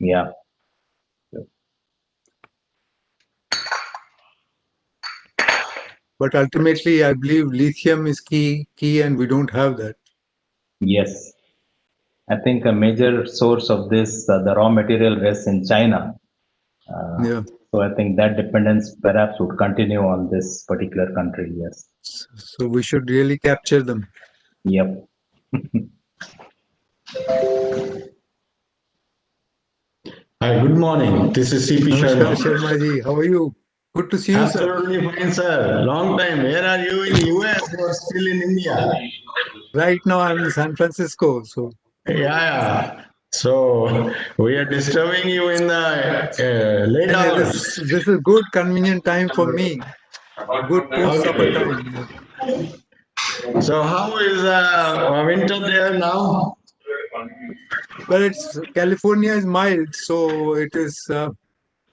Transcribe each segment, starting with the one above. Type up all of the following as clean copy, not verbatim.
Yeah. But ultimately, I believe lithium is key, and we don't have that. Yes. I think a major source of this, the raw material rests in China. Yeah. So I think that dependence perhaps would continue on this particular country. Yes. So we should really capture them. Yep. Hi, good morning. This is CP Namaskar, Sharma. Sharma ji. How are you? Good to see you, sir. Absolutely fine, sir. Long time. Where are you, in US or still in India? Right now, I'm in San Francisco. So, Yeah. So we are disturbing you in the late and hours. this is good, convenient time for me. Good post-supper Okay. time. Yeah. So how is winter there now? Well, it's California is mild, so it is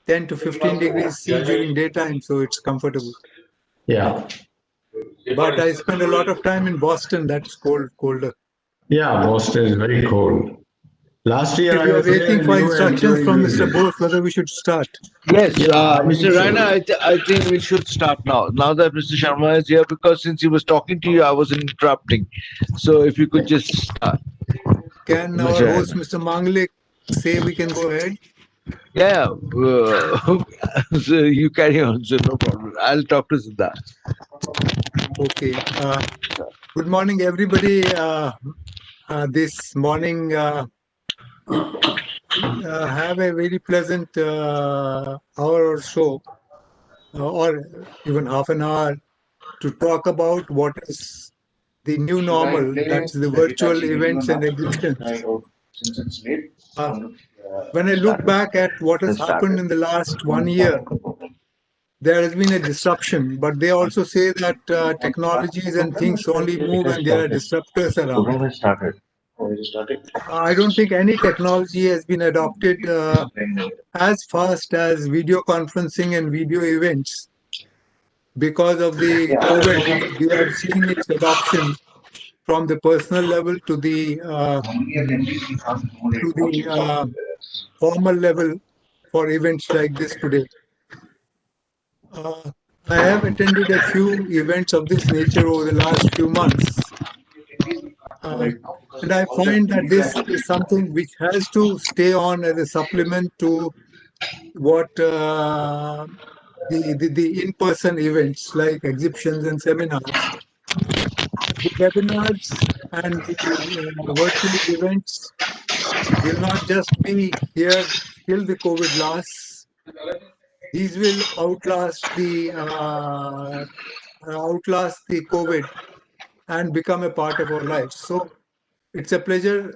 10 to 15 degrees C during daytime, so it's comfortable. Yeah. But I spend a lot of time in Boston. That's colder. Yeah, Boston is very cold. Last year Okay, I we are was there waiting in for US instructions during from this. Mr. Bose whether we should start. Yes, Yeah, I think Mr. so. Raina, I think we should start now. Now that Mr. Sharma is here, because since he was talking to you, I was interrupting. So if you could just start, Can our Mr. host, Raina. Mr. Manglik, say we can go ahead? Yeah, so you carry on, so no problem. I'll talk to Siddharth. Okay. Good morning, everybody. This morning, have a very pleasant hour or so, or even half an hour, to talk about what is the new normal. That's the virtual events and exhibitions. When I look back at what has happened in the last 1 year, there has been a disruption, but they also say that technologies and things only move when there are disruptors around. I don't think any technology has been adopted as fast as video conferencing and video events. Because of the COVID, we are seeing its adoption from the personal level to the formal level for events like this today. Uh, I have attended a few events of this nature over the last few months, uh, and I find that this is something which has to stay on as a supplement to what the in-person events like exhibitions and seminars. The webinars and the virtual events will not just be here till the COVID lasts. These will outlast the COVID and become a part of our lives. So it's a pleasure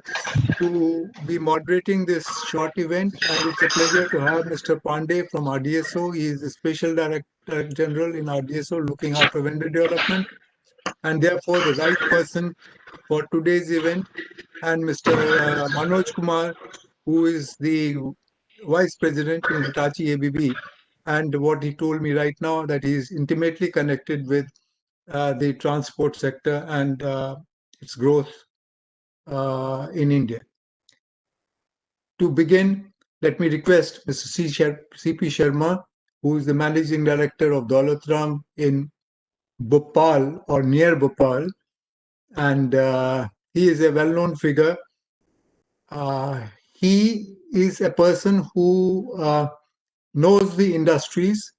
to be moderating this short event, and it's a pleasure to have Mr. Pandey from RDSO. He is the Special Director General in RDSO looking after vendor development, and therefore the right person for today's event, and Mr. Manoj Kumar, who is the Vice President in Hitachi ABB. And what he told me right now, that he is intimately connected with the transport sector and its growth in India. To begin, let me request Mr. C.P. Sharma, who is the Managing Director of Daulatram in Bhopal or near Bhopal, and he is a well-known figure. He is a person who knows the industries.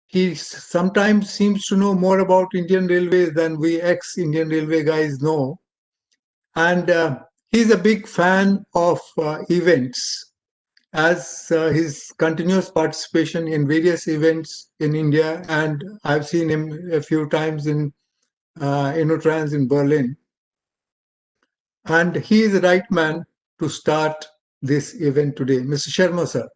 He sometimes seems to know more about Indian Railways than we ex-Indian Railway guys know. And he's a big fan of events, as his continuous participation in various events in India, and I've seen him a few times in InnoTrans in Berlin. And he is the right man to start this event today. Mr. Sharma, sir.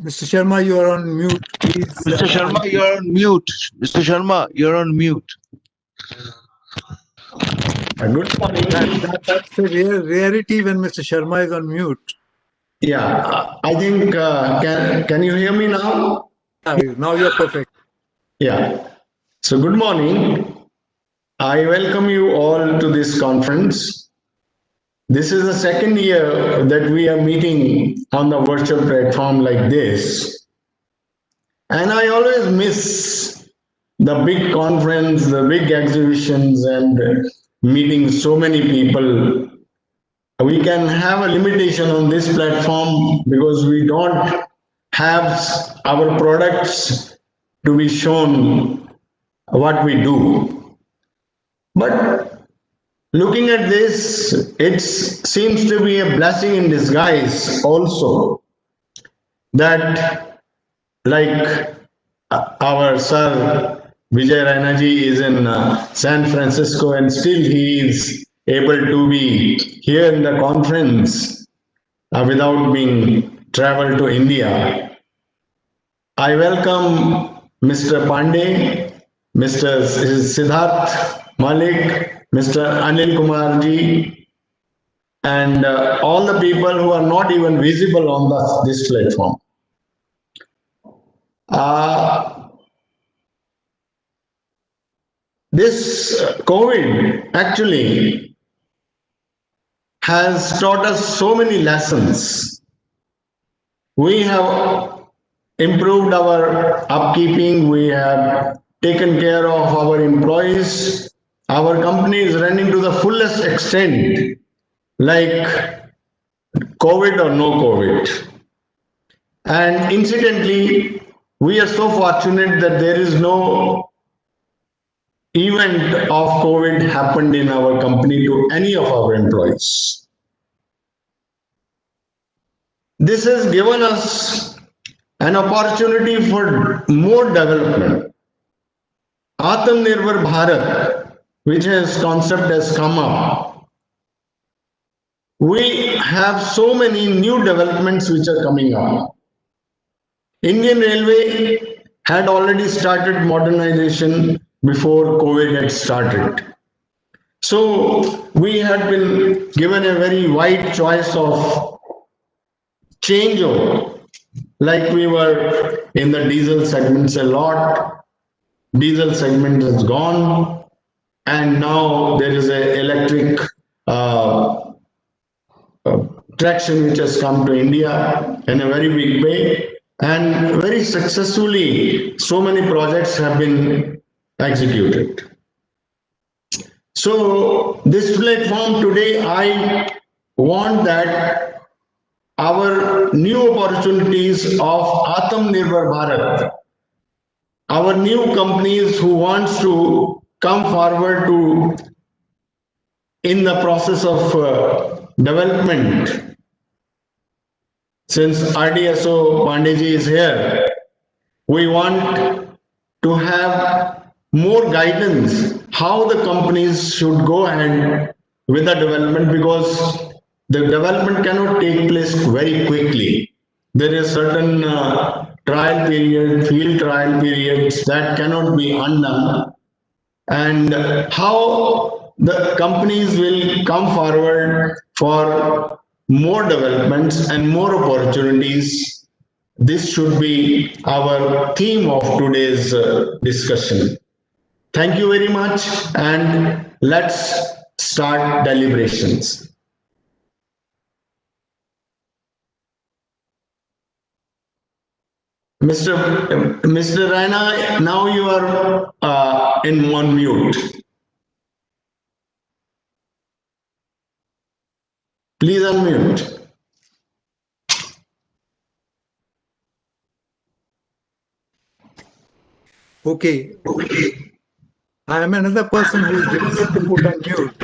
Mr. Sharma, you are on mute. Please. Mr. Sharma, you're on mute. Mr. Sharma, you're on mute. Good morning. That's a rarity when Mr. Sharma is on mute. Yeah, I think, can you hear me now? Now you're perfect. Yeah. So good morning. I welcome you all to this conference. This is the second year that we are meeting on the virtual platform like this. And I always miss the big conference, the big exhibitions, and meeting so many people. We can have a limitation on this platform because we don't have our products to be shown what we do. But looking at this, it seems to be a blessing in disguise also that, like our sir Vijay Rainaji is in San Francisco and still he is able to be here in the conference without being traveled to India. I welcome Mr. Pandey, Mr. Siddharth Malik, Mr. Anil Kumarji, and all the people who are not even visible on this platform. Uh, this COVID actually has taught us so many lessons. We have improved our upkeeping, we have taken care of our employees. Our company is running to the fullest extent, like COVID or no COVID. And incidentally, we are so fortunate that there is no event of COVID happened in our company to any of our employees. This has given us an opportunity for more development. Atmanirbhar Bharat, which has concept has come up. We have so many new developments which are coming up. Indian Railway had already started modernization before COVID had started. So we had been given a very wide choice of changeover. Like we were in the diesel segments a lot. Diesel segment is gone, and now there is a electric uh, traction which has come to India in a very big way, and very successfully. So many projects have been executed. So this platform today, I want that our new opportunities of Atmanirbhar Bharat, our new companies who wants to come forward to in the process of development. Since RDSO Pandeji is here, we want to have more guidance how the companies should go ahead with the development, because the development cannot take place very quickly. There is certain trial period, field trial periods that cannot be undone, and how the companies will come forward for more developments and more opportunities. This should be our theme of today's discussion. Thank you very much, and let's start deliberations. Mr. Raina, now you are in one mute. Please unmute. Okay. I am another person who is difficult to put on mute.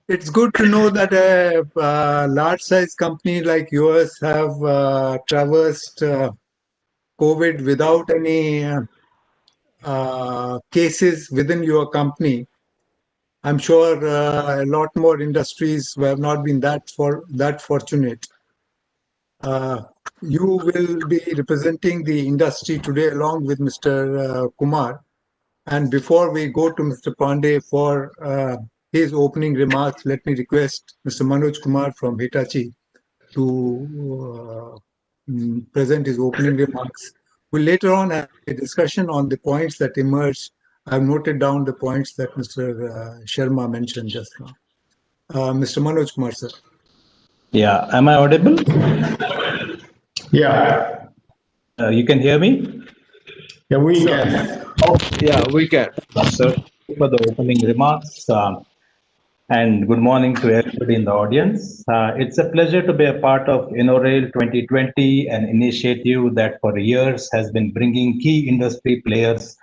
It's good to know that a large size company like yours have traversed COVID without any cases within your company. I'm sure a lot more industries have not been that fortunate. You will be representing the industry today along with Mr. Kumar. And before we go to Mr. Pandey for his opening remarks, let me request Mr. Manoj Kumar from Hitachi to present his opening remarks. We'll later on have a discussion on the points that emerged. I've noted down the points that Mr. Sharma mentioned just now. Mr. Manoj Kumar, sir. Yeah, am I audible? Yeah, You can hear me? yeah, we Sir, can. Yeah, we can. Sir, thank you for the opening remarks. And good morning to everybody in the audience. It's a pleasure to be a part of InnoRail 2020, an initiative that for years has been bringing key industry players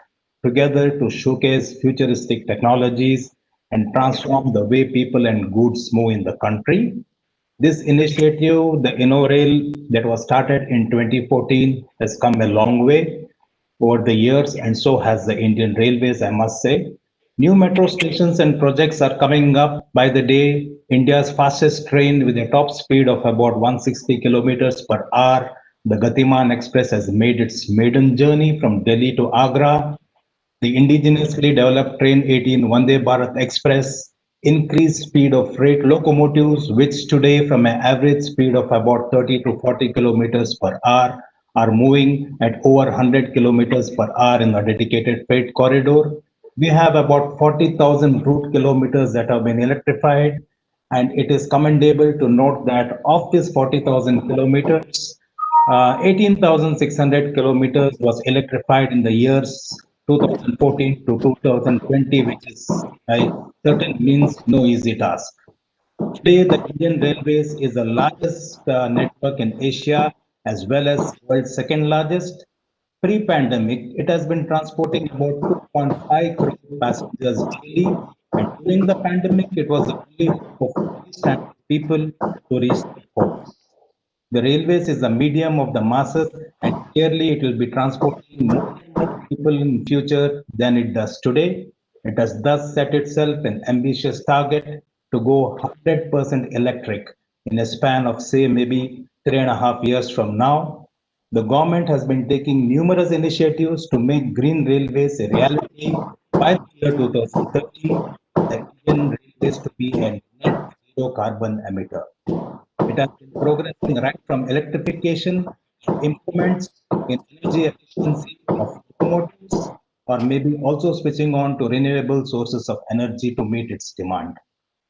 together to showcase futuristic technologies and transform the way people and goods move in the country. This initiative, the InnoRail that was started in 2014, has come a long way over the years, and so has the Indian Railways, I must say. New metro stations and projects are coming up by the day. India's fastest train with a top speed of about 160 kilometers per hour, the Gatiman Express, has made its maiden journey from Delhi to Agra. The indigenously developed Train 18 Vande Bharat Express increased speed of freight locomotives, which today from an average speed of about 30 to 40 kilometers per hour are moving at over 100 kilometers per hour in the dedicated freight corridor. We have about 40,000 route kilometers that have been electrified, and it is commendable to note that of this 40,000 kilometers, 18,600 kilometers was electrified in the years 2014 to 2020, which is by certain means no easy task. Today, the Indian Railways is the largest network in Asia as well as world's second largest. Pre-pandemic, it has been transporting about 2.5 crore passengers daily, and during the pandemic, it was the only hope of at least 100 people to reach the ports. The railways is the medium of the masses, and clearly it will be transporting more and more people in future than it does today. It has thus set itself an ambitious target to go 100% electric in a span of say maybe 3.5 years from now. The government has been taking numerous initiatives to make green railways a reality by the year 2030 for the Indian railways to be a net zero carbon emitter. It has been progressing right from electrification and improvements in energy efficiency of locomotives, or maybe also switching on to renewable sources of energy to meet its demand.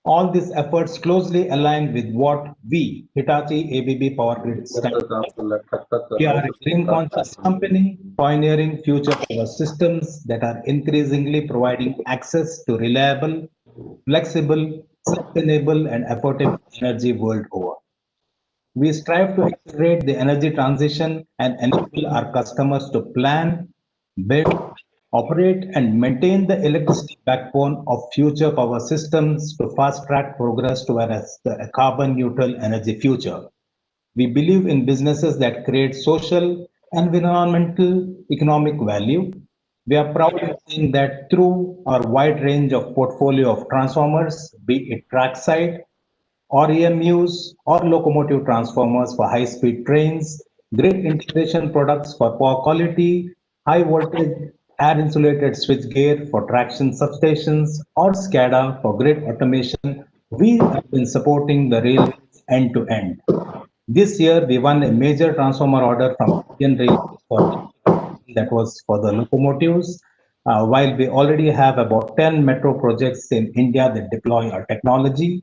All these efforts closely align with what we, Hitachi ABB Power Grid, stand for. We are a green conscious company pioneering future power systems that are increasingly providing access to reliable, flexible, sustainable, and affordable energy world over. We strive to accelerate the energy transition and enable our customers to plan, build, operate, and maintain the electricity backbone of future power systems to fast track progress towards a carbon neutral energy future. We believe in businesses that create social, environmental, economic value. We are proud of saying that through our wide range of portfolio of transformers, be it trackside, or EMUs, or locomotive transformers for high-speed trains, grid integration products for power quality, high voltage air insulated switchgear for traction substations, or SCADA for grid automation. We have been supporting the railways end to end. This year, we won a major transformer order from Indian Railways for electrification that was for the locomotives. While we already have about 10 metro projects in India that deploy our technology,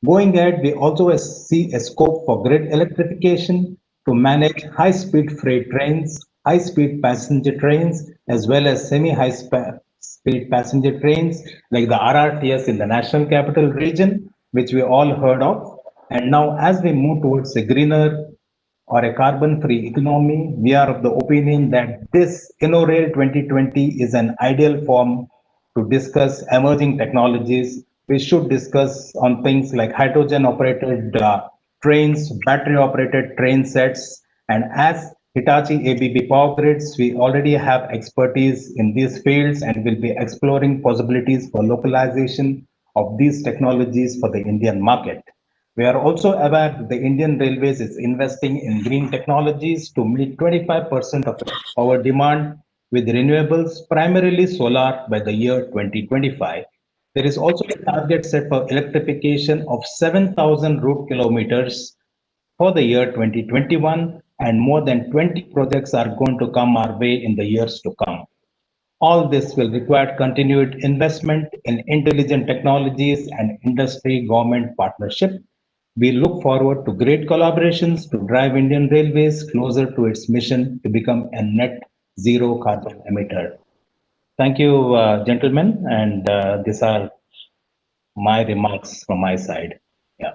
going ahead, we also see a scope for grid electrification to manage high-speed freight trains, high-speed passenger trains, as well as semi-high-speed passenger trains like the RRTS in the National Capital Region, which we all heard of. And now, as we move towards a greener or a carbon-free economy, we are of the opinion that this InnoRail 2020 is an ideal form to discuss emerging technologies. We should discuss on things like hydrogen-operated trains, battery-operated train sets, and as Hitachi ABB Power Grids, we already have expertise in these fields and will be exploring possibilities for localization of these technologies for the Indian market. We are also aware that the Indian Railways is investing in green technologies to meet 25% of its power demand with renewables, primarily solar, by the year 2025. There is also a target set for electrification of 7,000 route kilometers for the year 2021, and more than 20 projects are going to come our way in the years to come. All this will require continued investment in intelligent technologies and industry-government partnership. We look forward to great collaborations to drive Indian Railways closer to its mission to become a net zero carbon emitter. Thank you, gentlemen, and these are my remarks from my side. Yeah.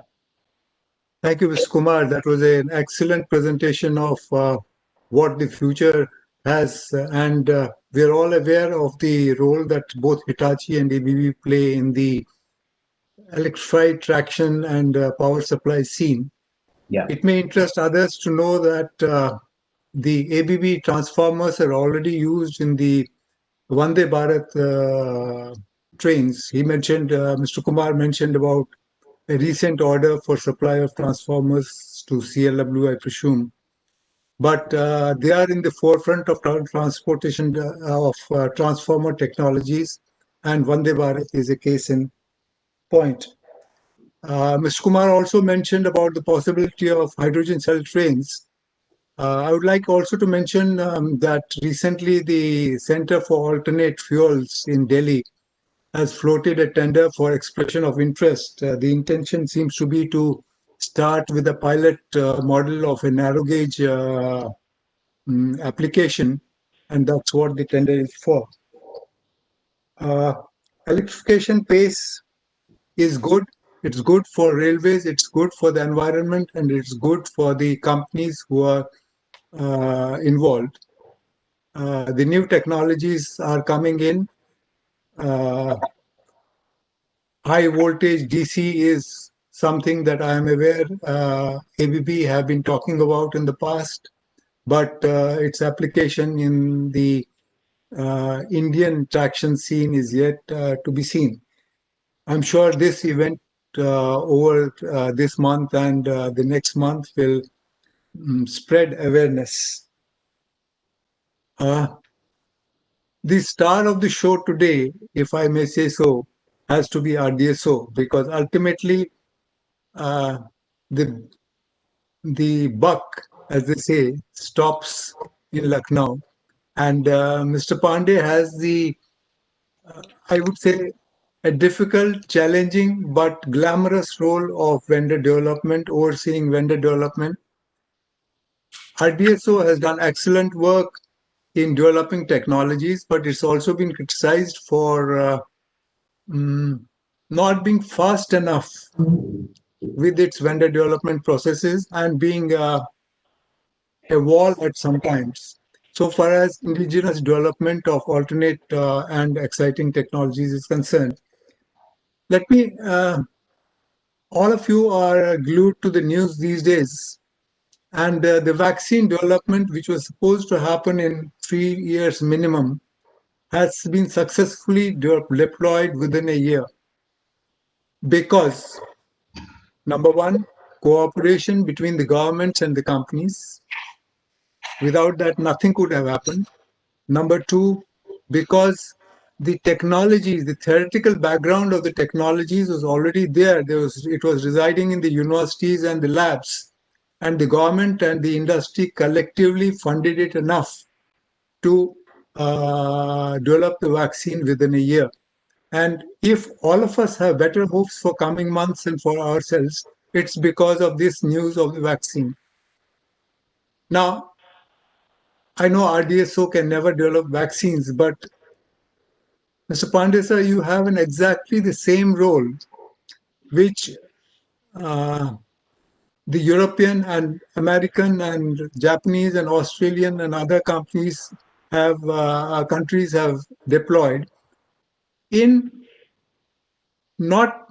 Thank you, Mr. Kumar. That was an excellent presentation of what the future has, and we're all aware of the role that both Hitachi and ABB play in the electrified traction and power supply scene. Yeah. It may interest others to know that the ABB transformers are already used in the Vande Bharat trains. He mentioned, Mr. Kumar mentioned about a recent order for supply of transformers to CLW, I presume. But they are in the forefront of transportation of transformer technologies, and Vande Bharat is a case in point. Mr. Kumar also mentioned about the possibility of hydrogen cell trains. I would like also to mention that recently the Center for Alternate Fuels in Delhi has floated a tender for expression of interest. The intention seems to be to start with a pilot model of a narrow gauge application, and that's what the tender is for. Uh, Electrification pace is good. It's good for railways, it's good for the environment, and it's good for the companies who are involved. The new technologies are coming in. High voltage DC is something that I am aware ABB have been talking about in the past, but its application in the Indian traction scene is yet to be seen. I'm sure this event over this month and the next month will spread awareness. The star of the show today, if I may say so, has to be RDSO, because ultimately uh, the buck, as they say, stops in Lucknow, and Mr. Pandey has the, I would say, a difficult, challenging, but glamorous role of vendor development, overseeing vendor development. RDSO has done excellent work in developing technologies, but it's also been criticized for not being fast enough with its vendor development processes and being a wall at some times. So far as indigenous development of alternate and exciting technologies is concerned, let me, all of you are glued to the news these days. And the vaccine development, which was supposed to happen in 3 years minimum, has been successfully deployed within a year. Because, number one, cooperation between the governments and the companies. Without that, nothing could have happened. Number two, because the technologies, the theoretical background of the technologies was already there. It was residing in the universities and the labs, and the government and the industry collectively funded it enough to develop the vaccine within a year. And if all of us have better hopes for coming months and for ourselves, it's because of this news of the vaccine. Now, I know RDSO can never develop vaccines, but Mr. Pandey sir, you have an exactly the same role which the European and American and Japanese and Australian and other companies have countries have deployed in not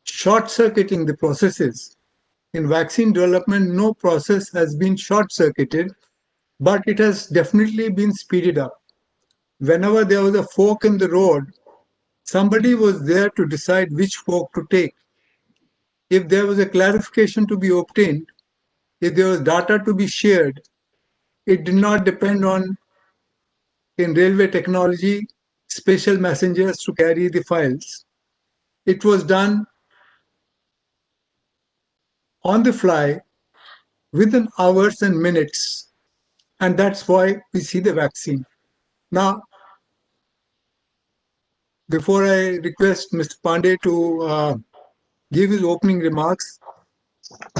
short-circuiting the processes. In vaccine development, no process has been short-circuited, but it has definitely been speeded up. Whenever there was a fork in the road, somebody was there to decide which fork to take. If there was a clarification to be obtained, if there was data to be shared, it did not depend on, in railway technology, special messengers to carry the files. It was done on the fly within hours and minutes. And that's why we see the vaccine. Now, before I request Mr. Pandey to give his opening remarks,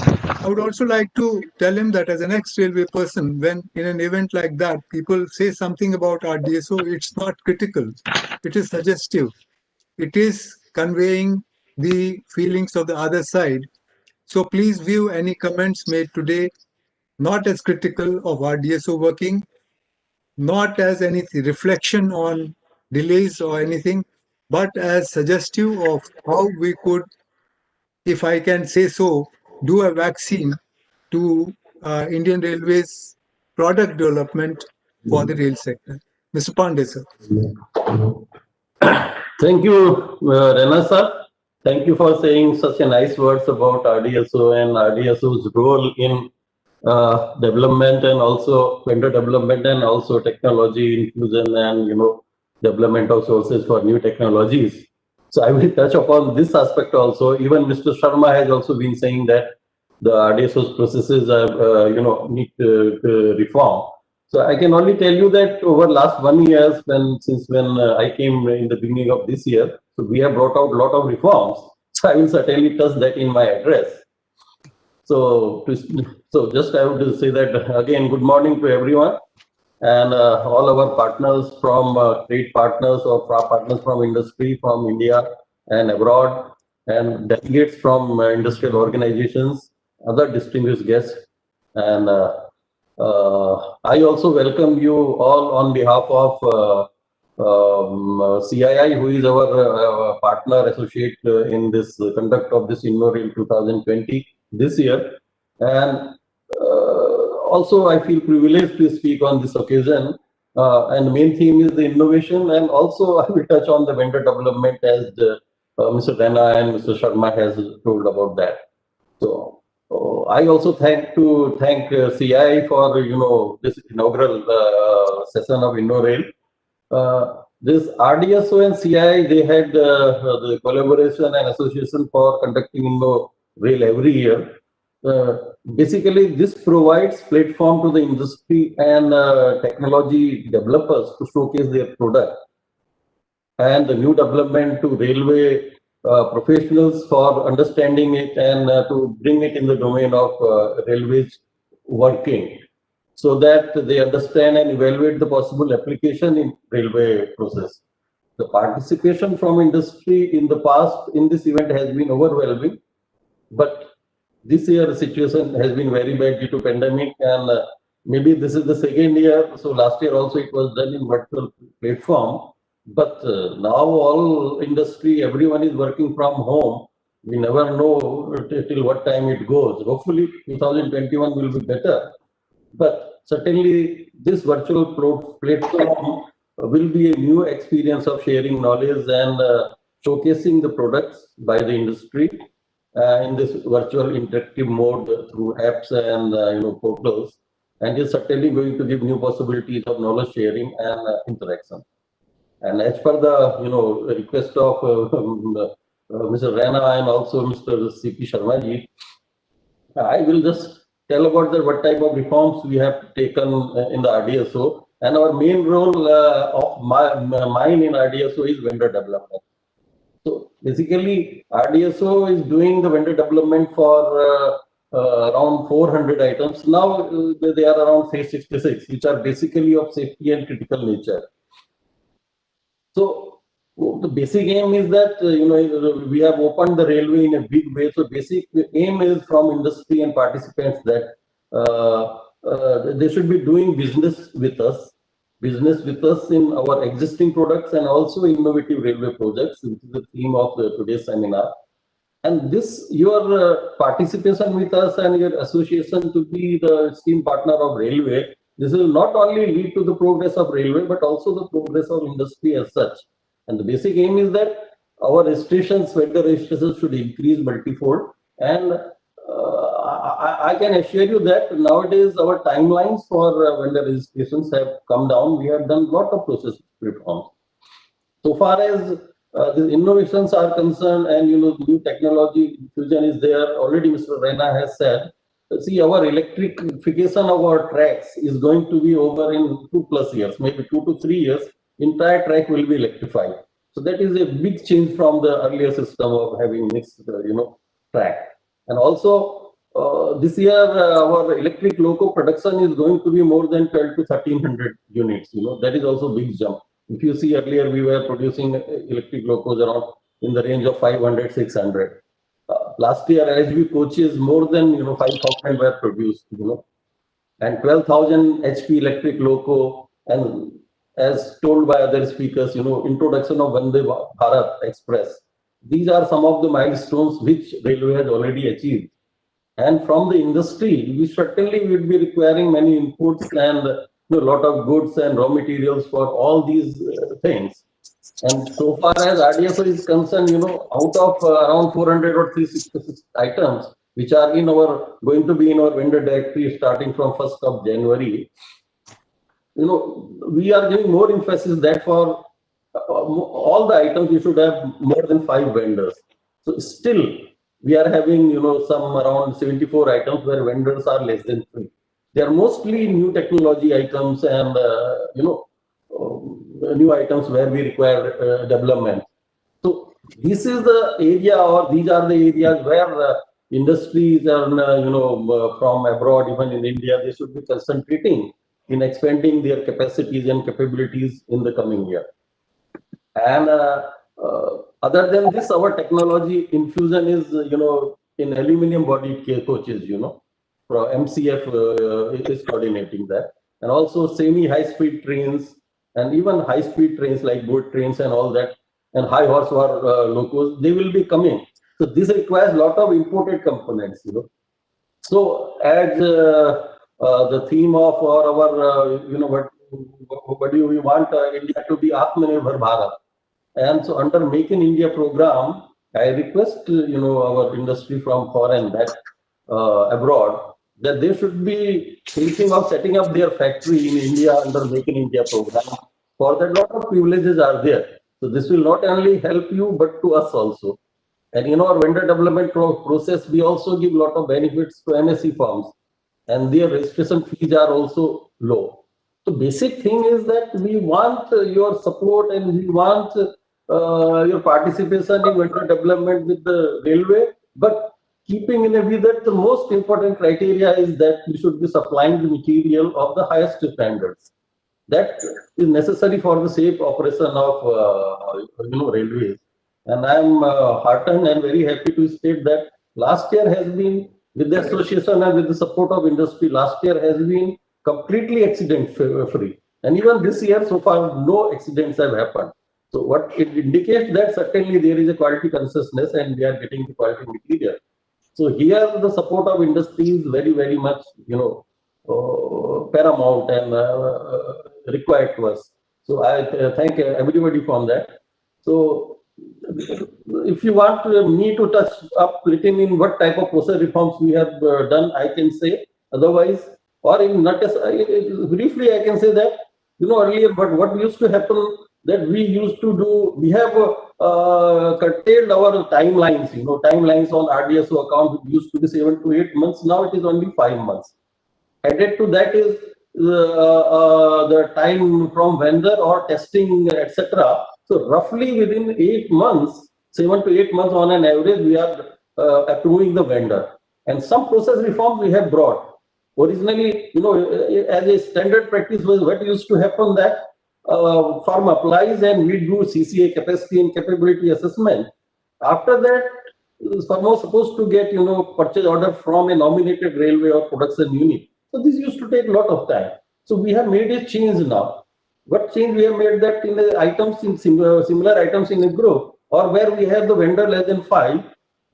I would also like to tell him that as an ex-railway person, when in an event like that, people say something about our DSO, it's not critical. It is suggestive. It is conveying the feelings of the other side. So please view any comments made today not as critical of our DSO working, not as any reflection on delays or anything, but as suggestive of how we could, if I can say so, do a vaccine to Indian Railways product development for the rail sector. Mr. Pandey, sir. Thank you, Rena sir. Thank you for saying such a nice words about RDSO and RDSO's role in development and also vendor development and also technology inclusion and development of sources for new technologies. So I will touch upon this aspect also. Even Mr. Sharma has also been saying that the RDSO's processes are need to reform. So I can only tell you that over last 1 year, since when I came in the beginning of this year, so we have brought out a lot of reforms. So I will certainly touch that in my address. So just I would say that again, good morning to everyone and all our partners from trade partners or partners from industry from India and abroad and delegates from industrial organizations, other distinguished guests, and I also welcome you all on behalf of CII, who is our partner associate in this conduct of this InnoRail 2020 this year. And also, I feel privileged to speak on this occasion. And the main theme is the innovation, and also I will touch on the vendor development as Mr. Rana and Mr. Sharma has told about that. So I also thank CII for this inaugural session of InnoRail. This RDSO and CII, they had the collaboration and association for conducting InnoRail every year. Basically, this provides platform to the industry and technology developers to showcase their product and the new development to railway professionals for understanding it and to bring it in the domain of railways working, so that they understand and evaluate the possible application in railway process. The participation from industry in the past in this event has been overwhelming, but this year the situation has been very bad due to pandemic, and maybe this is the second year. So last year also it was done in virtual platform, but now all industry, everyone is working from home. We never know till what time it goes. Hopefully 2021 will be better, but certainly this virtual platform will be a new experience of sharing knowledge and showcasing the products by the industry in this virtual interactive mode through apps and portals, and is certainly going to give new possibilities of knowledge sharing and interaction. And as per the request of Mr. Rana and also Mr. C.P. Sharma ji, I will just tell about what type of reforms we have taken in the RDSO, and our main role of mine in RDSO is vendor development. So basically, RDSO is doing the vendor development for around 400 items. Now they are around 366, which are basically of safety and critical nature. So the basic aim is that we have opened the railway in a big way. So basic aim is from industry and participants that they should be doing business with us in our existing products and also innovative railway projects, which is the theme of today's seminar. And this, your participation with us and your association to be the esteemed partner of railway, this will not only lead to the progress of railway, but also the progress of industry as such. And the basic aim is that our registrations, vendor registrations should increase multifold. And I can assure you that nowadays our timelines for vendor registrations have come down. We have done a lot of process reforms. So far as the innovations are concerned, and new technology fusion is there. Already, Mr. Raina has said. See, our electrification of our tracks is going to be over in 2+ years, maybe 2 to 3 years. Entire track will be electrified. So that is a big change from the earlier system of having mixed, track. And also, this year our electric loco production is going to be more than 12 to 1300 units. That is also big jump. If you see earlier, we were producing electric locos around in the range of 500, 600. Last year, LHB coaches more than 5,000 were produced. And 12,000 HP electric loco, and as told by other speakers, introduction of Vande Bharat Express. These are some of the milestones which railway has already achieved. And from the industry, we certainly will be requiring many inputs and a lot of goods and raw materials for all these things. And so far as RDSO is concerned, out of around 400 or 366 items, which are going to be in our vendor directory starting from 1st of January, we are giving more emphasis that for all the items we should have more than 5 vendors. So still we are having some around 74 items where vendors are less than 3. They are mostly new technology items and new items where we require development. So this is the area, or these are the areas where industries and from abroad, even in India, they should be concentrating in expanding their capacities and capabilities in the coming year. And other than this, our technology infusion is in aluminum body coaches. MCF is coordinating that, and also semi high speed trains and even high speed trains like bullet trains and all that, and high horsepower locos, they will be coming. So this requires a lot of imported components. So as the theme of our what do we want India to be Atmanirbhar Bharat. And so under Make in India program, I request our industry from foreign, that abroad, that they should be thinking of setting up their factory in India under Make in India program. For that, lot of privileges are there. So this will not only help you, but to us also. And in our vendor development process, we also give a lot of benefits to MSC firms, and their registration fees are also low. So basic thing is that we want your support, and we want your participation in vendor development with the railway, but keeping in view that the most important criteria is that we should be supplying the material of the highest standards. That is necessary for the safe operation of railways. And I'm heartened and very happy to state that last year has been, with the association and with the support of industry, last year has been completely accident free. And even this year, so far, no accidents have happened. So what it indicates that certainly there is a quality consciousness and we are getting the quality material. So here the support of industry is very, very much, paramount and required to us. So I thank everybody from that. So if you want me to touch up little in what type of process reforms we have done, I can say. Otherwise, or in not as briefly, I can say that earlier, but what used to happen that we used to do, we have curtailed our timelines. Timelines on RDSO account used to be 7 to 8 months. Now it is only 5 months. Added to that is the time from vendor or testing, etc. So roughly within 8 months, 7 to 8 months on an average, we are approving the vendor. And some process reforms we have brought. Originally, as a standard practice was what used to happen that firm applies and we do CCA, capacity and capability assessment. After that, firm was supposed to get purchase order from a nominated railway or production unit. So this used to take a lot of time. So we have made a change now. What change we have made that in the items in similar items in a group, or where we have the vendor less than 5,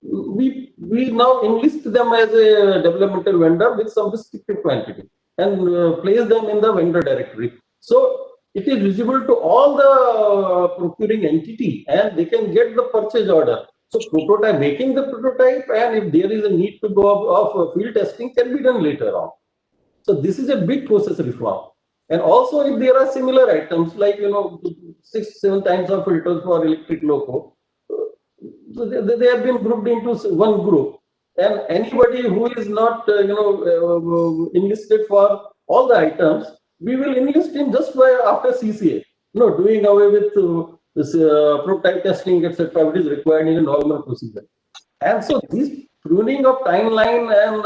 we now enlist them as a developmental vendor with some restricted quantity and place them in the vendor directory. So it is visible to all the procuring entity and they can get the purchase order. So prototype, making the prototype, and if there is a need to go of field testing, can be done later on. So this is a big process reform. And also, if there are similar items like 6, 7 times of filters for electric loco, so they have been grouped into one group. And anybody who is not enlisted for all the items, we will enlist him just by after CCA. Doing away with this prototype testing, etc., which is required in a normal procedure. And so this pruning of timeline and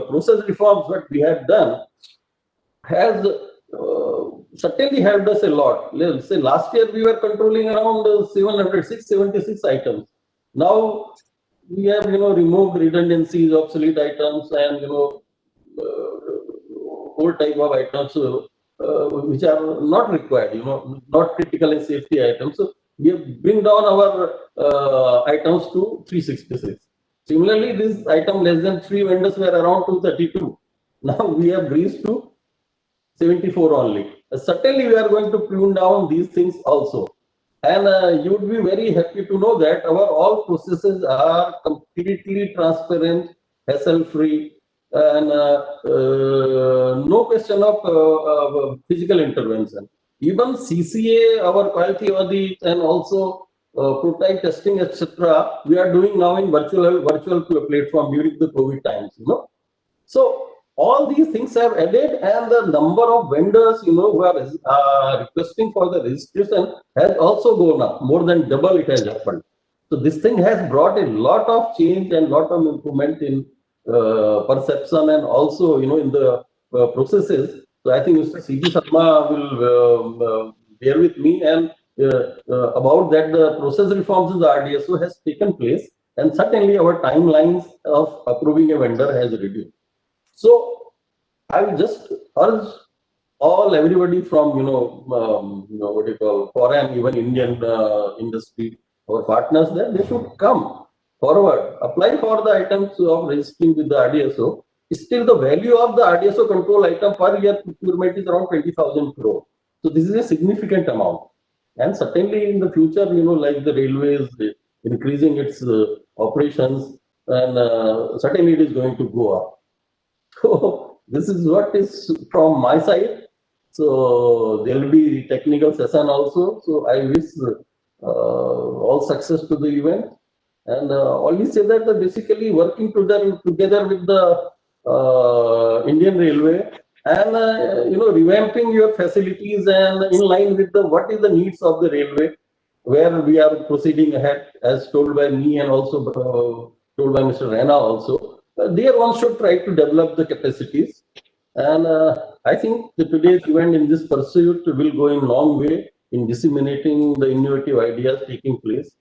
process reforms what we have done has certainly helped us a lot. Let's say last year we were controlling around 776 items. Now we have removed redundancies, obsolete items, and whole type of items which are not required, not critical and safety items. So we have bring down our items to 366. Similarly, this item less than 3 vendors were around 232. Now we have reached to 74 only. Certainly, we are going to prune down these things also. And you would be very happy to know that our all processes are completely transparent, hassle-free, and no question of physical intervention. Even CCA, our quality audit, and also prototype testing, etc., we are doing now in virtual platform during the COVID times. So all these things have added, and the number of vendors, who are requesting for the registration has also gone up. More than double it has happened. So this thing has brought a lot of change and lot of improvement in perception and also, in the processes. So I think Mr. C.G. Sharma will bear with me and about that the process reforms in the RDSO has taken place, and certainly our timelines of approving a vendor has reduced. So I will just urge everybody from what you call foreign, even Indian industry or partners, that they should come forward, apply for the items of registering with the RDSO. Still, the value of the RDSO control item per year procurement is around 20,000 crore. So this is a significant amount, and certainly in the future, like the railways increasing its operations, and certainly it is going to go up. So this is what is from my side. So there will be technical session also. So I wish all success to the event, and always say that basically working together with the Indian Railway and revamping your facilities and in line with what is the needs of the railway, where we are proceeding ahead as told by me and also told by Mr. Rana also. There one should try to develop the capacities, and I think today's event in this pursuit will go in long way in disseminating the innovative ideas taking place,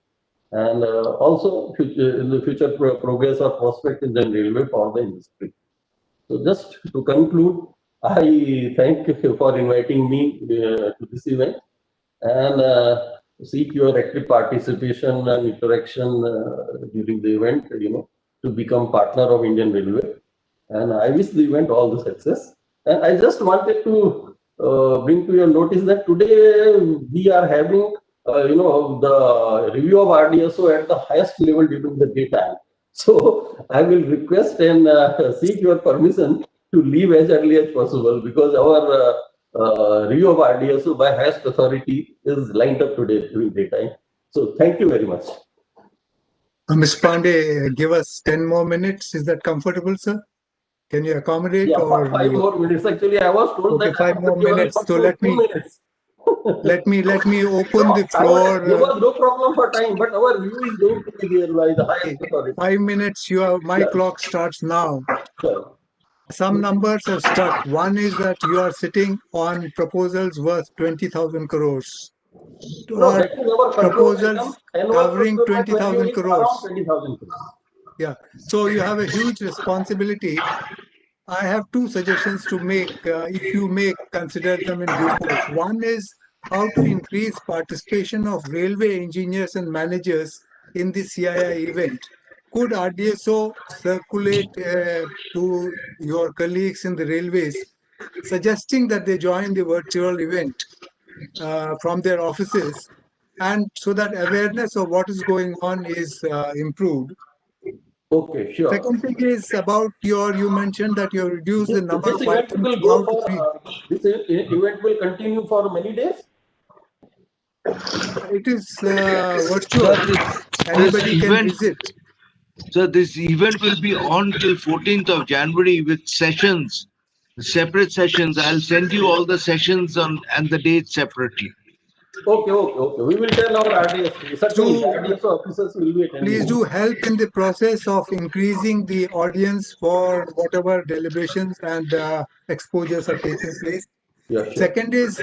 and also in the future progress or prospect in the railway for the industry. So just to conclude, I thank you for inviting me to this event, and seek your active participation and interaction during the event, to become partner of Indian Railway. And I wish the event all the success. And I just wanted to bring to your notice that today we are having, the review of RDSO at the highest level during the daytime. So I will request and seek your permission to leave as early as possible, because our review of RDSO by highest authority is lined up today during daytime. So thank you very much. Ms. Pandey, give us 10 more minutes. Is that comfortable, sir? Can you accommodate? Yeah, or 5 more minutes. Actually, I was told okay, that 5 more minutes. So let me open the floor. There was no problem for time, but our view is going to be there by the highest authority. 5 minutes. My clock starts now. Sure. Some numbers have stuck. One is that you are sitting on proposals worth 20,000 crores. No, that is our Proposals covering 20,000 crores. 20,000 crores. Yeah. So you have a huge responsibility. I have two suggestions to make, if you may consider them in due course. One is how to increase participation of railway engineers and managers in the CII event. Could RDSO circulate to your colleagues in the railways, suggesting that they join the virtual event from their offices, and so that awareness of what is going on is improved? Okay, sure. Second thing is about you mentioned that you reduced the number This of event items will go now to for, 3. event will continue for many days? It is Sir, virtual. this Anybody can event, visit. so this event will be on till 14th of January with sessions, separate sessions. I'll send you all the sessions on and the dates separately. Okay, okay, okay. We will tell our RDS. Certainly, Do RDS officers will be please attending. do help in the process of increasing the audience for whatever deliberations and exposures are taking place. Yeah, sure. Second is,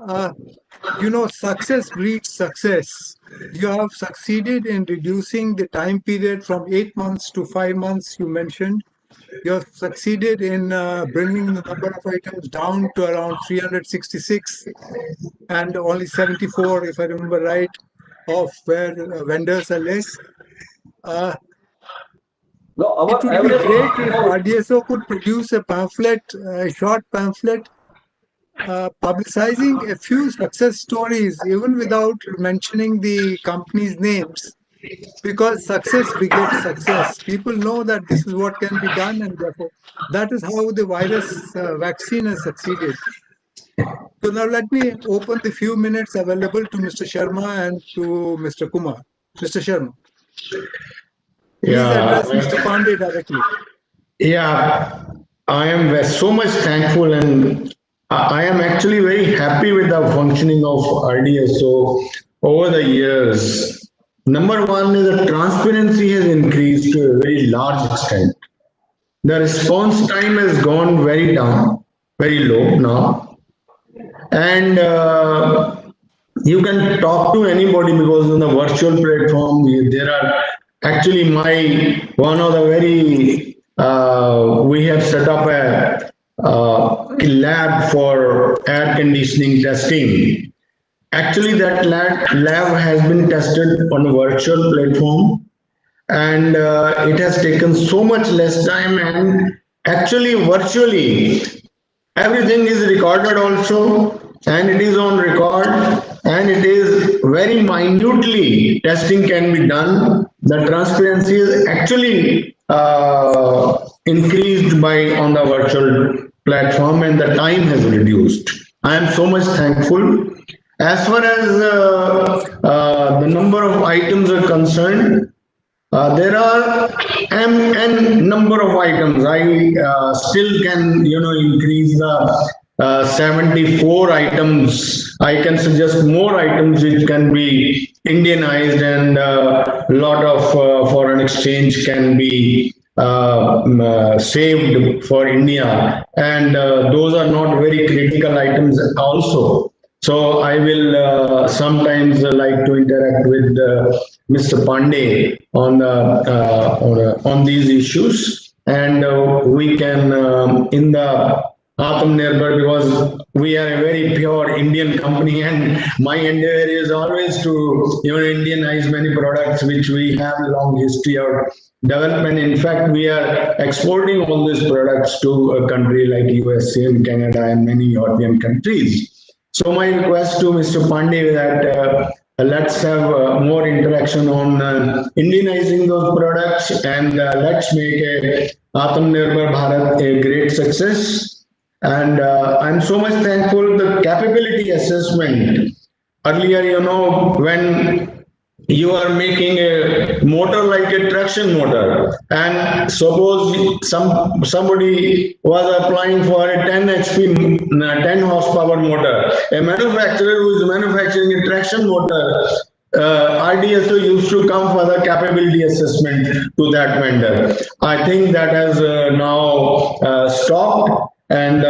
uh, success breeds success. You have succeeded in reducing the time period from 8 months to 5 months, you mentioned. You have succeeded in bringing the number of items down to around 366 and only 74, if I remember right, of where vendors are less. No, It our would be average. great if RDSO could produce a pamphlet, a short pamphlet, publicizing a few success stories, even without mentioning the company's names, because success begets success. People know that this is what can be done, and therefore that is how the virus vaccine has succeeded. So now let me open the few minutes available to Mr. Sharma and to Mr. Kumar. Mr. Sharma, please Yeah, address Mr. Pandey directly. yeah, I am so much thankful and I am actually very happy with the functioning of RDSO over the years. Number one is that transparency has increased to a very large extent. The response time has gone very down, very low now. And you can talk to anybody because on the virtual platform there are actually my one of the very we have set up a lab for air conditioning testing. Actually that lab has been tested on a virtual platform and it has taken so much less time and actually virtually everything is recorded also and it is on record and it is very minutely testing can be done. The transparency is actually increased by on the virtual platform and the time has reduced. I am so much thankful. As far as the number of items are concerned, there are n number of items. I still can, increase the 74 items. I can suggest more items which can be Indianized and a lot of foreign exchange can be saved for India. And those are not very critical items also. So I will sometimes like to interact with Mr. Pandey on these issues, and we can in the Atmanirbhar because we are a very pure Indian company, and my endeavor is always to Indianize many products which we have a long history of development. In fact, we are exporting all these products to a country like USA and Canada and many European countries. So my request to Mr. Pandey is that let's have more interaction on Indianizing those products and let's make a Atmanirbhar Bharat a great success. And I'm so much thankful the capability assessment. Earlier, when you are making a motor like a traction motor and suppose somebody was applying for a 10 hp 10 horsepower motor, a manufacturer who is manufacturing a traction motor, RDSO used to come for the capability assessment to that vendor. I think that has now stopped, and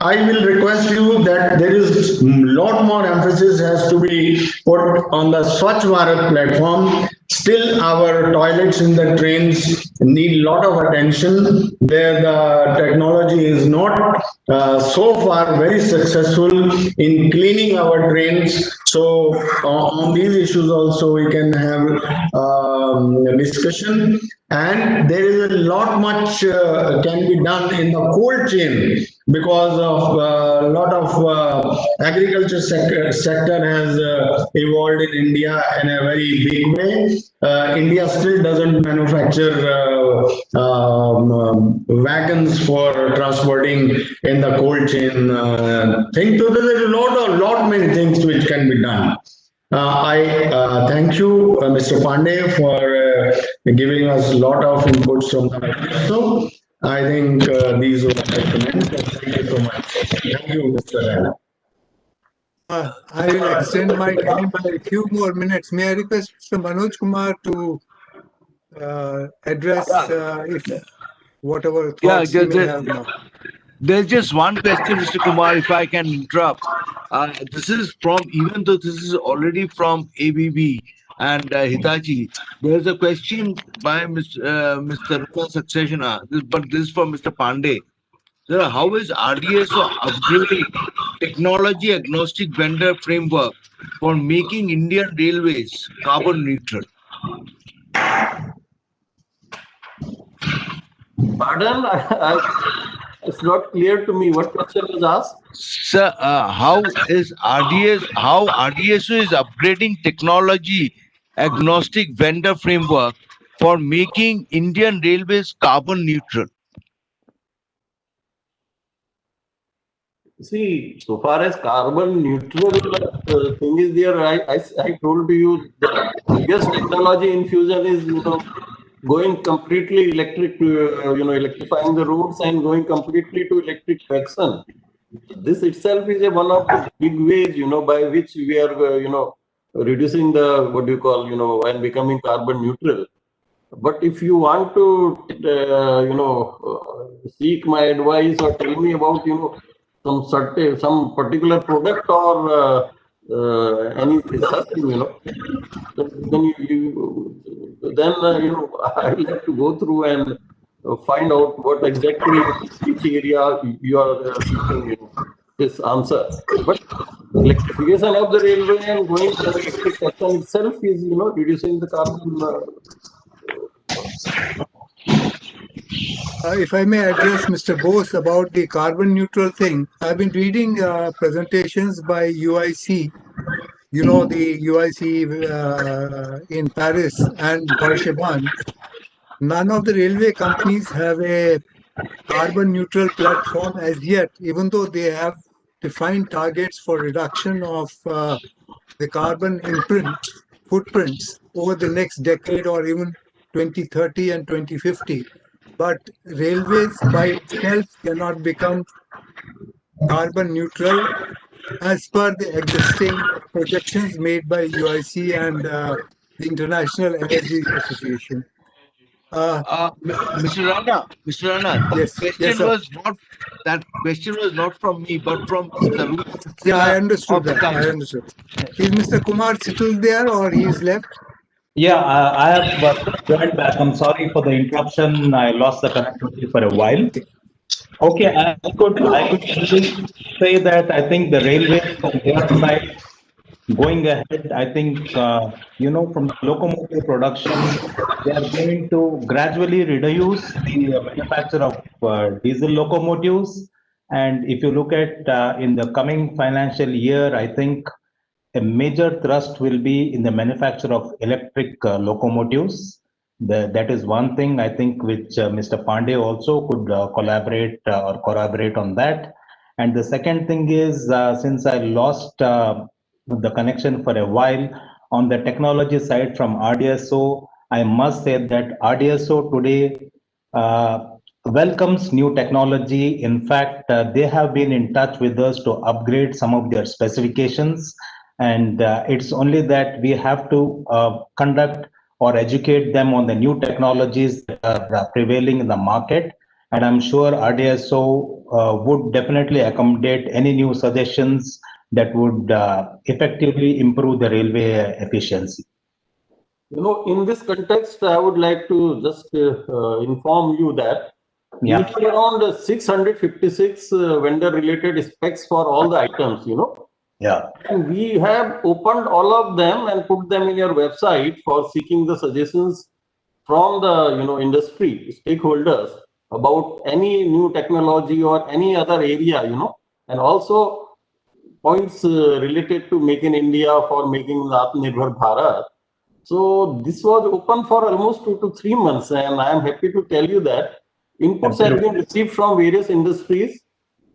I will request you that there is a lot more emphasis has to be put on the Swachh Bharat platform. Still, our toilets in the trains need a lot of attention, where the technology is not so far very successful in cleaning our drains. So on these issues also we can have a discussion. And there is a lot much can be done in the cold chain, because of a lot of agriculture sector has evolved in India in a very big way. India still doesn't manufacture wagons for transporting in the cold chain thing. So there is a lot many things which can be done. I thank you, Mr. Pandey, for giving us a lot of inputs from the manifesto. I think these were my comments. Thank you so much. Thank you, Mr. Rana. I will extend my time by a few more minutes. May I request Mr. Manoj Kumar to address if whatever Yeah, thoughts he may have now. there's just one question, Mr. Kumar, if I can interrupt. This is from, even though this is already from ABB and Hitachi, there's a question by Mr. Rupa Saxena, but this is from Mr. Pandey. Sir, how is RDSO upgrading technology agnostic vendor framework for making Indian railways carbon neutral? Pardon? It's not clear to me what question was asked. Sir, how RDSO is upgrading technology agnostic vendor framework for making Indian railways carbon neutral? See, so far as carbon neutral thing is there, I told you the biggest technology infusion is, going completely electric to, electrifying the roads and going completely to electric traction. This itself is one of the big ways, by which we are, reducing the, what do you call, and becoming carbon neutral. But if you want to, seek my advice or tell me about, some particular product or any such thing, then I will have to go through and find out what exactly which area you are seeking this answer. But electrification of the railway and going for electric traction itself is, reducing the carbon. If I may address Mr. Bose about the carbon neutral thing, I've been reading presentations by UIC, the UIC in Paris and Barcelona. None of the railway companies have a carbon neutral platform as yet, even though they have defined targets for reduction of the carbon footprints over the next decade or even 2030 and 2050. But railways by itself cannot become carbon neutral as per the existing projections made by UIC and the International Energy Association. Mr. Rana, Yes, yes, sir. that question was not from me, but from Mr. Rupa Yeah, I Saxena understood of that. I Hitachi. understood. Is Mr. Kumar still there or he's left? Yeah, I have joined back. I'm sorry for the interruption. I lost the connectivity for a while. Okay. Okay, I could simply say that I think the railways from their side going ahead, I think, from the locomotive production, they are going to gradually reduce the manufacture of diesel locomotives. And if you look at in the coming financial year, I think a major thrust will be in the manufacture of electric locomotives. That is one thing I think which Mr. Pandey also could collaborate or corroborate on that. And the second thing is, since I lost the connection for a while on the technology side from RDSO, I must say that RDSO today welcomes new technology. In fact, they have been in touch with us to upgrade some of their specifications. And it's only that we have to conduct or educate them on the new technologies that are prevailing in the market. And I'm sure RDSO would definitely accommodate any new suggestions that would effectively improve the railway efficiency. In this context, I would like to just inform you that we have around 656 vendor-related specs for all the items, Yeah. And we have opened all of them and put them in your website for seeking the suggestions from the industry stakeholders about any new technology or any other area, and also points related to Make in India for making Atmanirbhar Bharat. So this was open for almost 2 to 3 months, and I am happy to tell you that inputs have been received from various industries,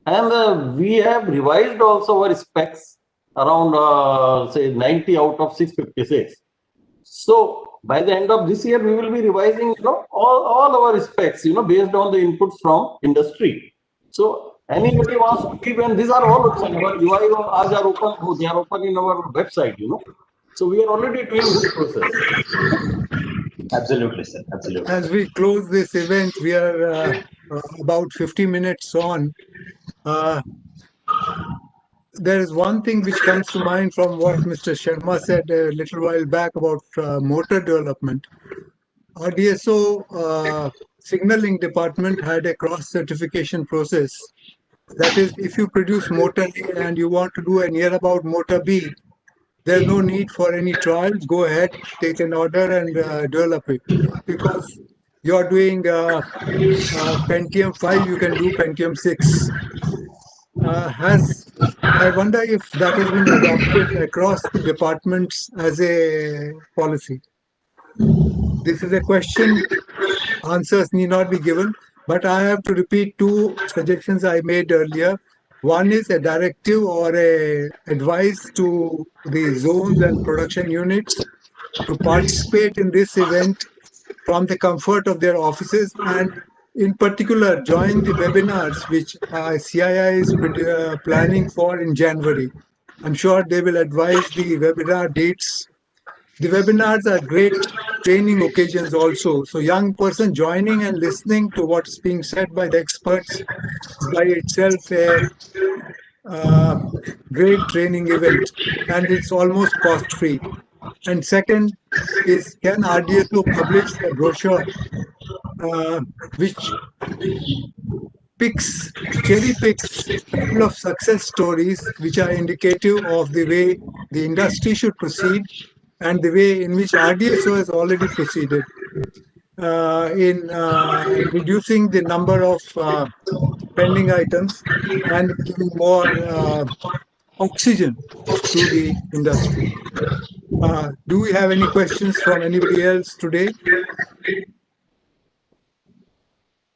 and we have revised also our specs around say 90 out of 656. So by the end of this year, we will be revising all our specs based on the inputs from industry. So anybody wants to give, and these are all open. Our UI ads are open. They are open in our website. So we are already doing this process. Absolutely, sir. Absolutely. As we close this event, we are about 50 minutes on. There is one thing which comes to mind from what Mr. Sharma said a little while back about motor development. Our DSO signaling department had a cross certification process. That is, if you produce motor A and you want to do a near about motor B, there's no need for any trials. Go ahead, take an order and develop it. Because you're doing Pentium 5, you can do Pentium 6. I wonder if that has been adopted across the departments as a policy. This is a question, answers need not be given, but I have to repeat two suggestions I made earlier. One is a directive or a advice to the zones and production units to participate in this event from the comfort of their offices, and in particular join the webinars which CII is planning for in January. I'm sure they will advise the webinar dates. The webinars are great training occasions also. So young person joining and listening to what's being said by the experts is by itself a great training event, and it's almost cost free. And second is, can RDSO publish a brochure which cherry picks a couple of success stories which are indicative of the way the industry should proceed and the way in which RDSO has already proceeded in reducing the number of pending items and giving more oxygen to the industry. Do we have any questions from anybody else today?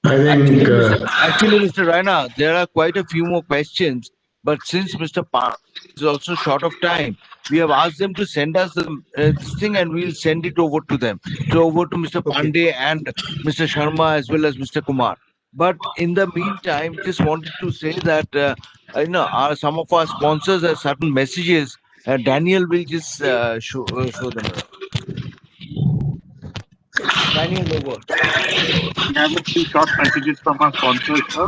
I think Actually, Mr. Raina, there are quite a few more questions, but since Mr. Pan is also short of time, we have asked them to send us this thing, and we'll send it over to them. So over to Mr. Pandey and Mr. Sharma as well as Mr. Kumar. But in the meantime, just wanted to say that some of our sponsors have certain messages. Daniel will just show them around. Daniel, over. We have a few short messages from our sponsors, sir.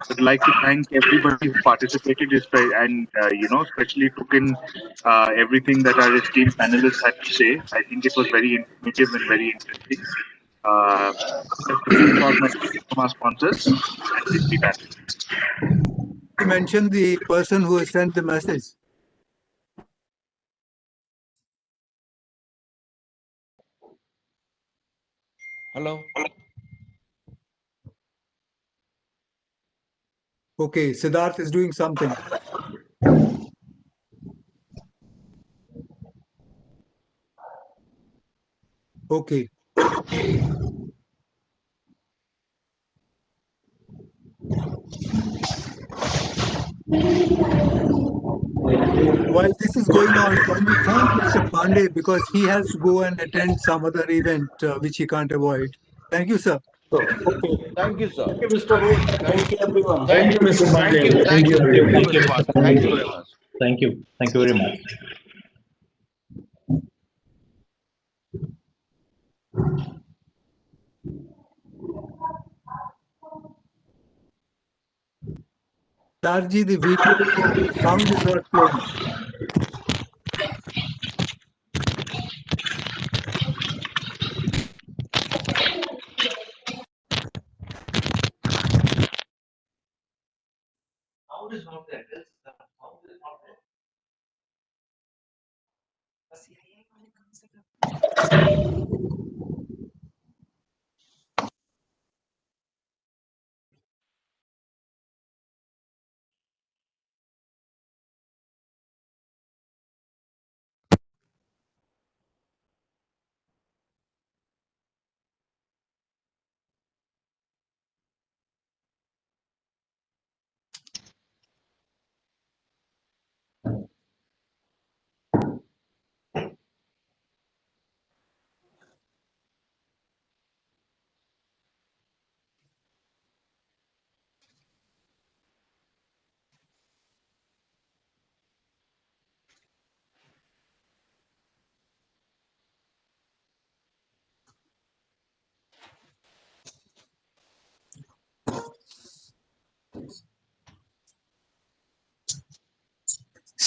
Would like to thank everybody who participated and especially took in everything that our esteemed panelists had to say. I think it was very informative and very interesting. Just a few short messages from our sponsors, and we'll be back. You mentioned the person who has sent the message. Hello. Okay, Siddharth is doing something. Okay. While this is going on, can we thank Mr. Pandey because he has to go and attend some other event which he can't avoid. Thank you, sir. Okay. Thank you, sir. Thank you, Mr. Rohit. Thank you, everyone. thank you, Mr. Thank Pandey. you. Thank you. everyone. Thank you very much. Thank you very much. Thank you. Thank you very much. Darji, the video sound is not playing.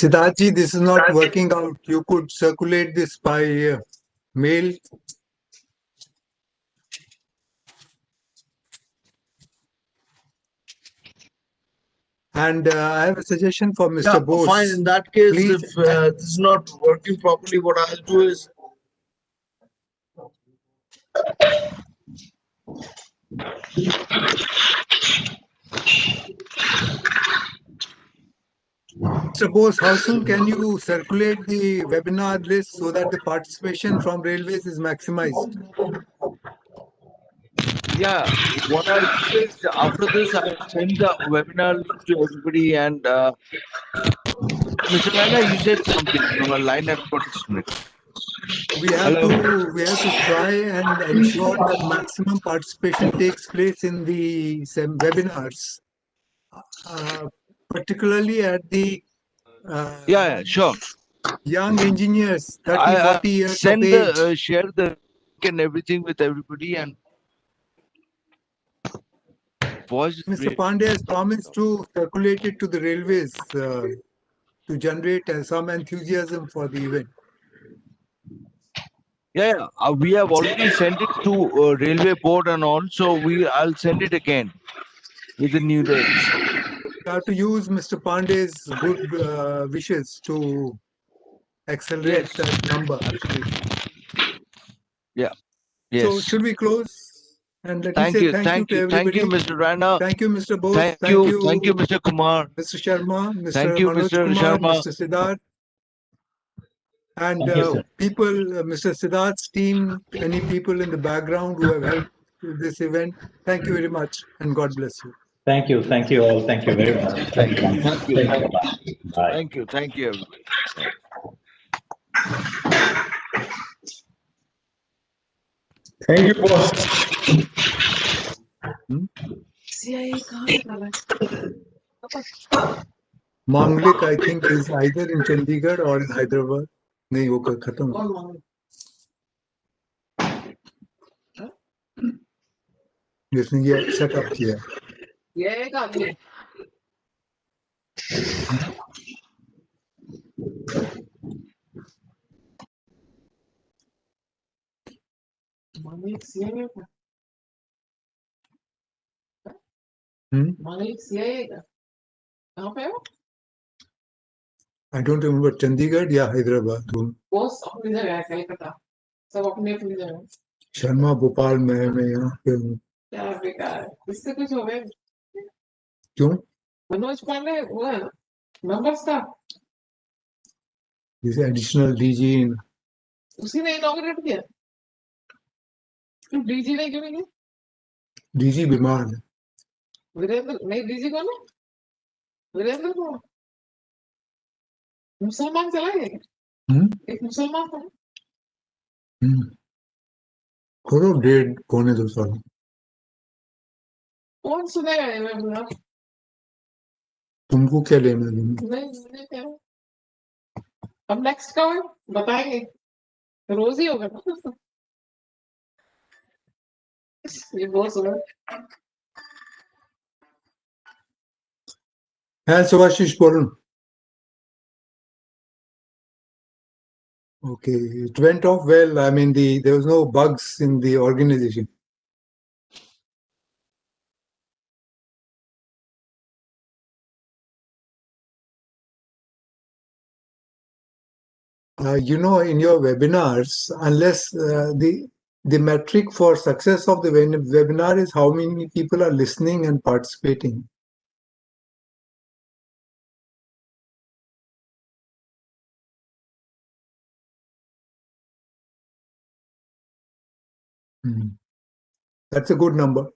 Siddharthji, this is not working out. You could circulate this by mail. And I have a suggestion for Mr. Yeah, Bose. fine. In that case, Please, if this is not working properly, what I'll do is Mr. Bose, how soon can you circulate the webinar list so that the participation from railways is maximized? yeah. What I'll do is after this, I'll send the webinar link to everybody. And Mr. Rana, you said something. Your line had got disconnected. We have Hello. to try and ensure that maximum participation takes place in the webinars, particularly at the Yeah, sure. young engineers, 30, I 40 years of send age. the share the link and everything with everybody. And voice is Mr. great. Pandey has promised to circulate it to the railways to generate some enthusiasm for the event. Yeah, we have already sent it to railway board, and also I'll send it again with the new dates. You have to use Mr. Pandey's good wishes to accelerate Yes. that number. Absolutely. Yeah. So Yes. should we close? And let me Thank say you. thank you to Thank you, everybody. Mr. Rana. Thank you, Mr. Bose. Thank Thank you, you, Mr. Kumar. Mr. Sharma, Mr. Thank you, Manoj Mr. Kumar, Sharma. Mr. Siddharth, and Thank you, sir. people, Mr. Siddharth's team, any people in the background who have helped with this event. Thank you very much, and God bless you. Thank you. Thank you all. Thank you very much. Thank you. Thank you. Thank you. Bye. Thank you, everybody. Thank you, boss. Manglik, I think, is either in Chandigarh or in Hyderabad. नहीं वो खत्म जिसने ये setup किया I don't remember Chandigarh या हैदराबाद सब अपनी अपनी जगह शर्मा भोपाल में मैं यहाँ पे हूँ क्या बेकार इससे कुछ हो गया क्यों मनोज पांडे वो है मेंबर स्टाफ जैसे एडिशनल डीजी उसी ने इनॉग्रेट किया क्यों डीजी ने क्यों नहीं किया डीजी बीमार है वीरेंद्र नहीं डीजी कौन है वीरेंद्र कौन मुसलमान चला गया क्या? एक मुसलमान था करो डेढ़ पौने 2 साल कौन सुनेगा ये मैं बोला तुमको क्या लेना देना नहीं नहीं क्या अब नेक्स्ट का है बताएंगे रोज ही होगा ना ये बहुत सुना है सुभाषिश बोलूं Okay, it went off well. I mean, there was no bugs in the organization. In your webinars, unless the metric for success of the webinar is how many people are listening and participating. That's a good number.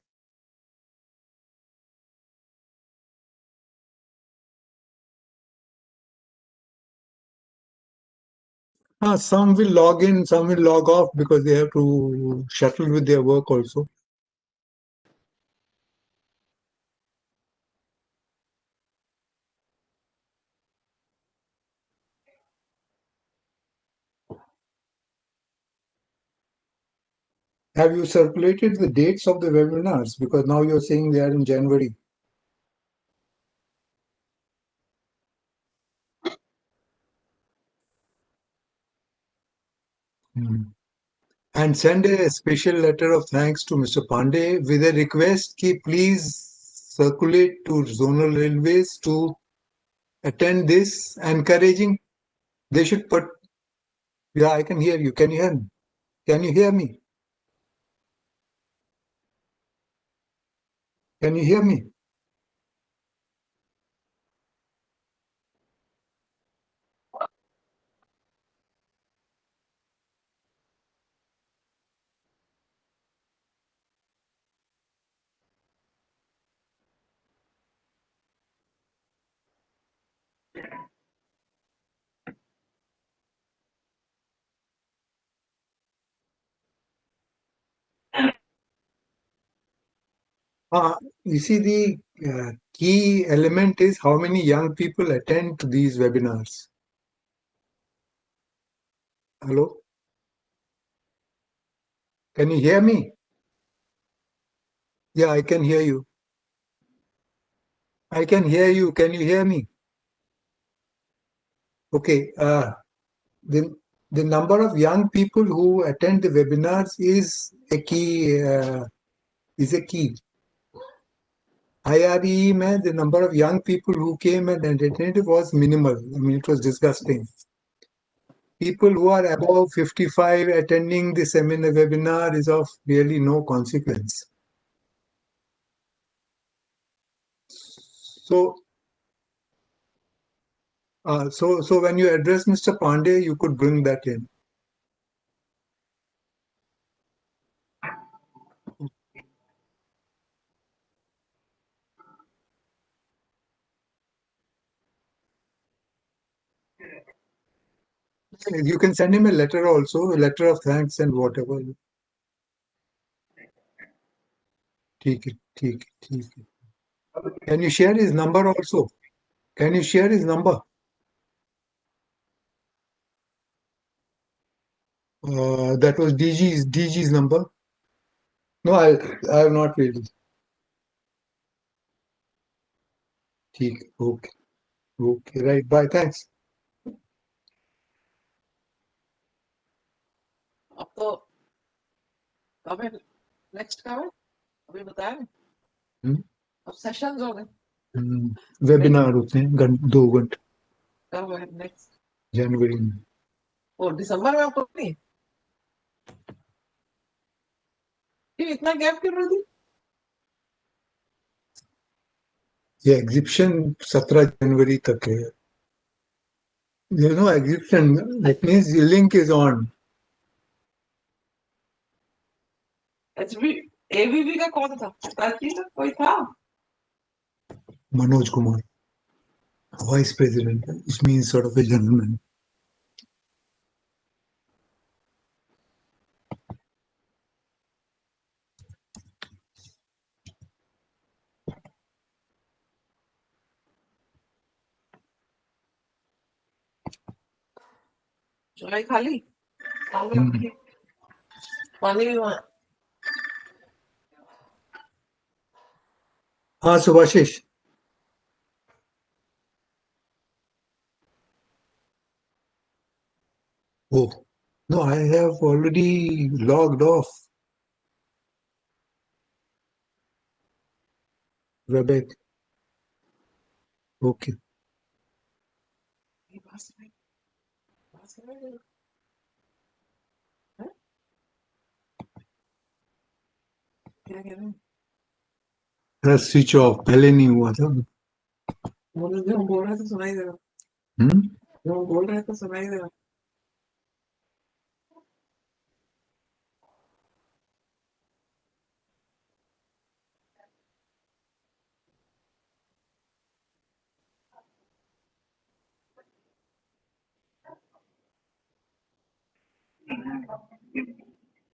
Some will log in, some will log off because they have to shuttle with their work also. Have you circulated the dates of the webinars? Because now you're saying they are in January. And send a special letter of thanks to Mr. Pandey with a request ki please circulate to zonal railways to attend this, encouraging. They should put, yeah, I can hear you. Can you hear me? Can you hear me? Can you hear me? You see, the key element is how many young people attend to these webinars. Hello? Can you hear me? Yeah, I can hear you. I can hear you. Can you hear me? Okay. The number of young people who attend the webinars is a key. IRE mein, the number of young people who came and attended was minimal. I mean, it was disgusting. People who are above 55 attending the seminar webinar is of really no consequence. So, so when you address Mr. Pandey, you could bring that in. You can send him a letter also, a letter of thanks and whatever. ठीक है. Can you share his number also? Can you share his number? That was DG's number. No, I have not really. Okay. Okay, right. Bye. Thanks. अब तो कब है next कब है अभी बताया अब सेशंस हो गए वेबिनार होते हैं 2 घंटे कब है नेक्स्ट जनवरी में और दिसंबर में आपको नहीं ये इतना गैप क्यों रही थी ये एग्जिबिशन 17 जनवरी तक है exhibition that means the link is on ABB का कौन था ताकि कोई था Manoj Kumar vice president which means sort of a gentleman चाय खाली पानी भी वहाँ हाँ Subhashish Oh, no, I have already logged off. Webex. Okay. सुनाई दे रहा? क्या कह रहे हैं? स्विच ऑफ पहले नहीं हुआ था। जो हम बोल रहे थे सुनाई दे रहा। जो हम बोल रहे थे सुनाई दे रहा।